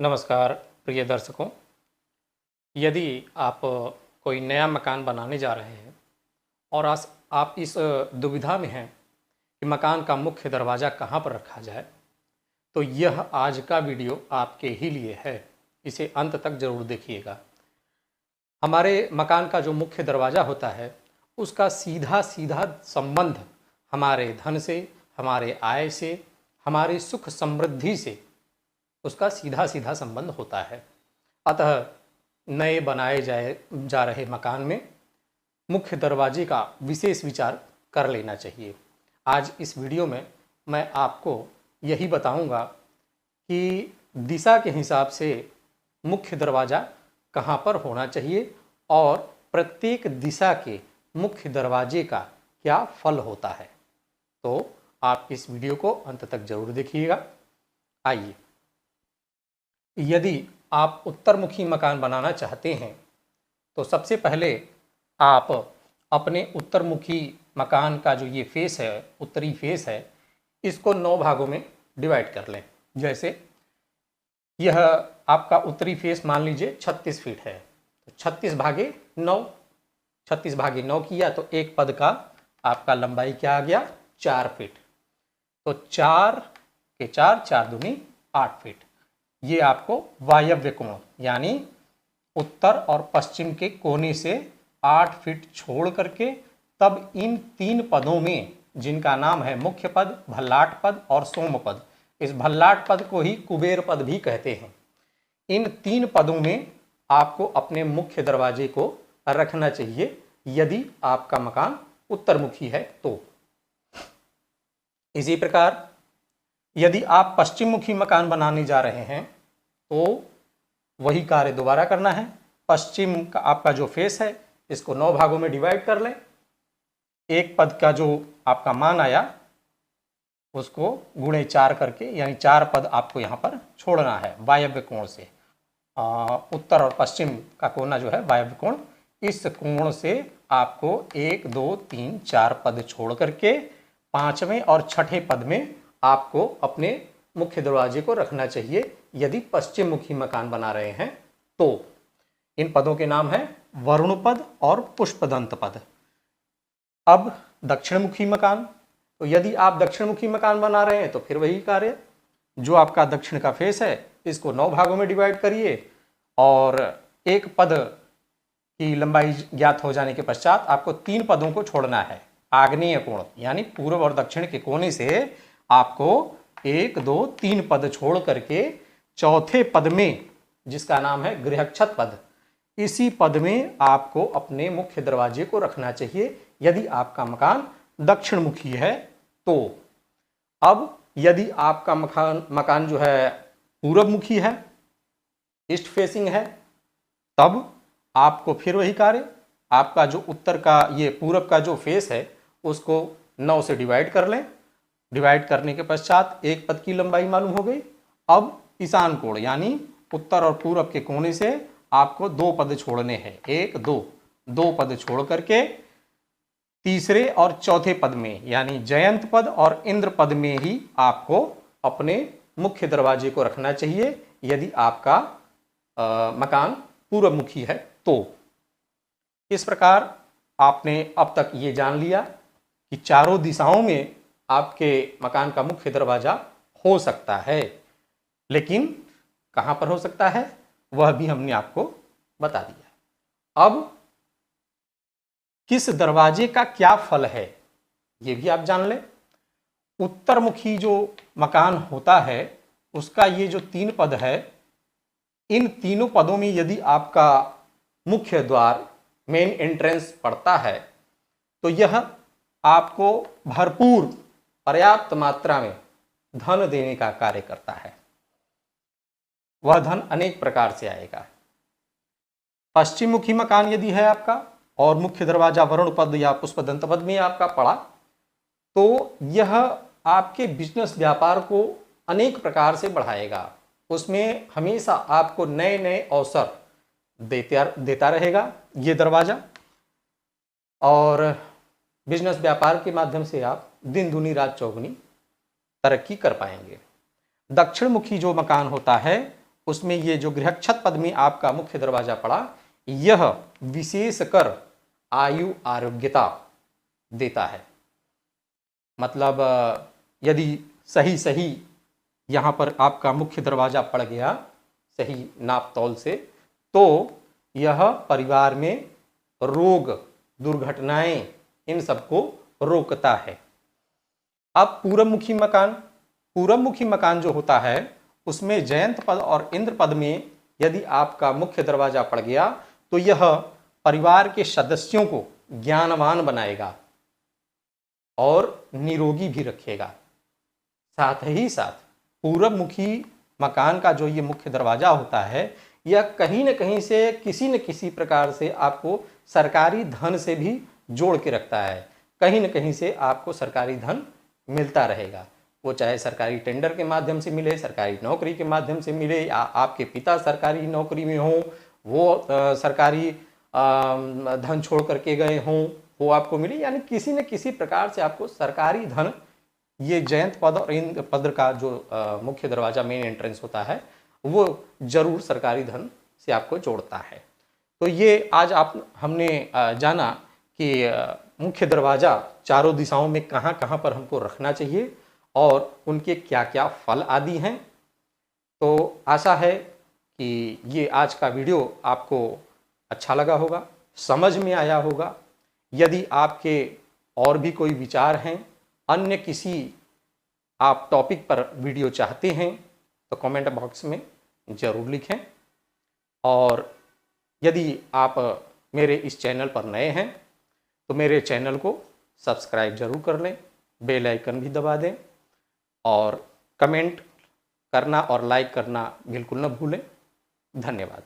नमस्कार प्रिय दर्शकों। यदि आप कोई नया मकान बनाने जा रहे हैं और आप इस दुविधा में हैं कि मकान का मुख्य दरवाज़ा कहाँ पर रखा जाए, तो यह आज का वीडियो आपके ही लिए है। इसे अंत तक ज़रूर देखिएगा। हमारे मकान का जो मुख्य दरवाज़ा होता है उसका सीधा सीधा संबंध हमारे धन से, हमारे आय से, हमारी सुख समृद्धि से उसका सीधा सीधा संबंध होता है। अतः नए बनाए जा रहे मकान में मुख्य दरवाजे का विशेष विचार कर लेना चाहिए। आज इस वीडियो में मैं आपको यही बताऊंगा कि दिशा के हिसाब से मुख्य दरवाज़ा कहाँ पर होना चाहिए और प्रत्येक दिशा के मुख्य दरवाजे का क्या फल होता है। तो आप इस वीडियो को अंत तक जरूर देखिएगा। आइए, यदि आप उत्तरमुखी मकान बनाना चाहते हैं तो सबसे पहले आप अपने उत्तरमुखी मकान का जो ये फेस है, उत्तरी फेस है, इसको 9 भागों में डिवाइड कर लें। जैसे यह आपका उत्तरी फेस मान लीजिए 36 फीट है, तो 36 भागे 9, 36 भागे 9 किया तो एक पद का आपका लंबाई क्या आ गया, 4 फीट। तो 4 के 4, 4 दूनी 8 फीट। ये आपको वायव्य कोण यानी उत्तर और पश्चिम के कोने से 8 फीट छोड़ करके तब इन 3 पदों में, जिनका नाम है मुख्य पद, भल्लाट पद और सोम पद, इस भल्लाट पद को ही कुबेर पद भी कहते हैं, इन 3 पदों में आपको अपने मुख्य दरवाजे को रखना चाहिए यदि आपका मकान उत्तरमुखी है तो। इसी प्रकार यदि आप पश्चिम मुखी मकान बनाने जा रहे हैं तो वही कार्य दोबारा करना है। पश्चिम का आपका जो फेस है इसको 9 भागों में डिवाइड कर लें। एक पद का जो आपका मान आया उसको गुणे 4 करके, यानी 4 पद आपको यहाँ पर छोड़ना है वायव्य कोण से। उत्तर और पश्चिम का कोना जो है वायव्य कोण, इस कोण से आपको 1, 2, 3, 4 पद छोड़ करके 5वें और 6ठे पद में आपको अपने मुख्य दरवाजे को रखना चाहिए यदि पश्चिम मुखी मकान बना रहे हैं तो। इन पदों के नाम है वरुण पद और पुष्पदंत पद। अब दक्षिण मुखी मकान, तो यदि आप दक्षिण मुखी मकान बना रहे हैं तो फिर वही कार्य, जो आपका दक्षिण का फेस है इसको 9 भागों में डिवाइड करिए और एक पद की लंबाई ज्ञात हो जाने के पश्चात आपको 3 पदों को छोड़ना है। आग्नेय कोण यानी पूर्व और दक्षिण के कोने से आपको 1, 2, 3 पद छोड़ करके चौथे पद में, जिसका नाम है गृहच्छद पद, इसी पद में आपको अपने मुख्य दरवाजे को रखना चाहिए यदि आपका मकान दक्षिण मुखी है तो। अब यदि आपका मकान जो है पूर्व मुखी है, ईस्ट फेसिंग है, तब आपको फिर वही कार्य, आपका जो उत्तर का ये पूरब का जो फेस है उसको 9 से डिवाइड कर लें। डिवाइड करने के पश्चात एक पद की लंबाई मालूम हो गई। अब ईशान कोण यानी उत्तर और पूरब के कोने से आपको 2 पद छोड़ने हैं, 1, 2 पद छोड़ करके तीसरे और चौथे पद में यानी जयंत पद और इंद्र पद में ही आपको अपने मुख्य दरवाजे को रखना चाहिए यदि आपका मकान पूर्व मुखी है तो। इस प्रकार आपने अब तक ये जान लिया कि चारों दिशाओं में आपके मकान का मुख्य दरवाजा हो सकता है, लेकिन कहाँ पर हो सकता है वह भी हमने आपको बता दिया। अब किस दरवाजे का क्या फल है ये भी आप जान लें। उत्तरमुखी जो मकान होता है उसका ये जो 3 पद है, इन तीनों पदों में यदि आपका मुख्य द्वार, मेन एंट्रेंस पड़ता है तो यह आपको भरपूर पर्याप्त मात्रा में धन देने का कार्य करता है। वह धन अनेक प्रकार से आएगा। पश्चिम मुखी मकान यदि है आपका और मुख्य दरवाजा वरुण पद या पुष्पदंत पद में आपका पड़ा तो यह आपके बिजनेस व्यापार को अनेक प्रकार से बढ़ाएगा। उसमें हमेशा आपको नए नए अवसर देता रहेगा ये दरवाजा, और बिजनेस व्यापार के माध्यम से आप दिन दूनी रात चौगुनी तरक्की कर पाएंगे। दक्षिण मुखी जो मकान होता है उसमें ये जो गृहक्षत पद में आपका मुख्य दरवाजा पड़ा, यह विशेषकर आयु आरोग्यता देता है। मतलब यदि सही यहाँ पर आपका मुख्य दरवाजा पड़ गया सही नाप तौल से, तो यह परिवार में रोग, दुर्घटनाएं, इन सबको रोकता है। अब पूरबमुखी मकान जो होता है उसमें जयंत पद और इंद्र पद में यदि आपका मुख्य दरवाजा पड़ गया तो यह परिवार के सदस्यों को ज्ञानवान बनाएगा और निरोगी भी रखेगा। साथ ही साथ पूरबमुखी मकान का जो ये मुख्य दरवाजा होता है, यह कहीं न कहीं से किसी न किसी प्रकार से आपको सरकारी धन से भी जोड़ के रखता है। कहीं न कहीं से आपको सरकारी धन मिलता रहेगा, वो चाहे सरकारी टेंडर के माध्यम से मिले, सरकारी नौकरी के माध्यम से मिले, या आपके पिता सरकारी नौकरी में हो, वो सरकारी धन छोड़ करके गए हों, वो आपको मिले। यानी किसी न किसी प्रकार से आपको सरकारी धन, ये जयंत पद और इंद्र पद का जो मुख्य दरवाजा मेन एंट्रेंस होता है, वो जरूर सरकारी धन से आपको जोड़ता है। तो ये आज हमने जाना कि मुख्य दरवाजा चारों दिशाओं में कहाँ कहाँ पर हमको रखना चाहिए और उनके क्या क्या फल आदि हैं। तो आशा है कि ये आज का वीडियो आपको अच्छा लगा होगा, समझ में आया होगा। यदि आपके और भी कोई विचार हैं, अन्य किसी आप टॉपिक पर वीडियो चाहते हैं, तो कमेंट बॉक्स में ज़रूर लिखें। और यदि आप मेरे इस चैनल पर नए हैं तो मेरे चैनल को सब्सक्राइब जरूर कर लें, बेल आइकन भी दबा दें और कमेंट करना और लाइक करना बिल्कुल न भूलें। धन्यवाद।